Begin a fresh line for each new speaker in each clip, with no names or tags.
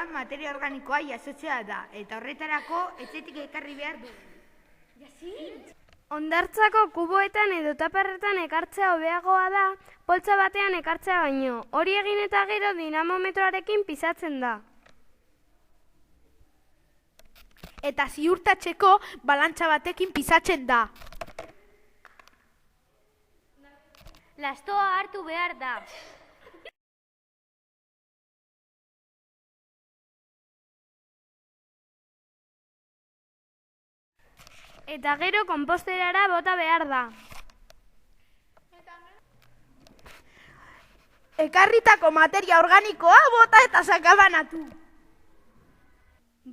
lastoa materia organikoa jasotzea da, eta horretarako etxetik ekarri behar du.
Hondartzako kuboetan edo taparretan ekartzea hobeagoa da, poltsa batean ekartzea baino. Hori egin eta gero dinamometroarekin pisatzen da.
Eta ziurtatzeko balantza batekin pisatzen da.
Lastoa hartu behar da.
Eta gero konposterara bota behar da.
Ekarritako materia organikoa bota eta sakabanatu.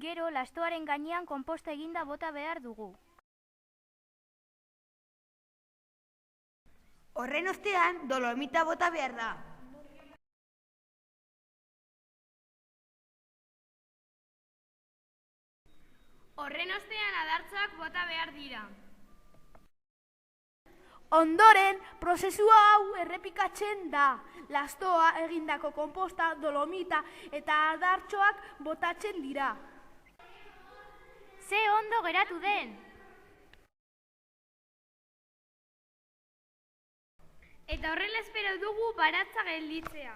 Gero, lastoaren gainean konposta eginda bota behar dugu.
Horren ostean, dolomita bota behar da.
Horren ostean adartzoak bota behar dira.
Ondoren, prozesua hau errepikatzen da. Lastoa egindako konposta, dolomita eta adartxoak botatzen dira.
Ze ondo geratu den!
Eta horrela espero dugu baratza gelditzea.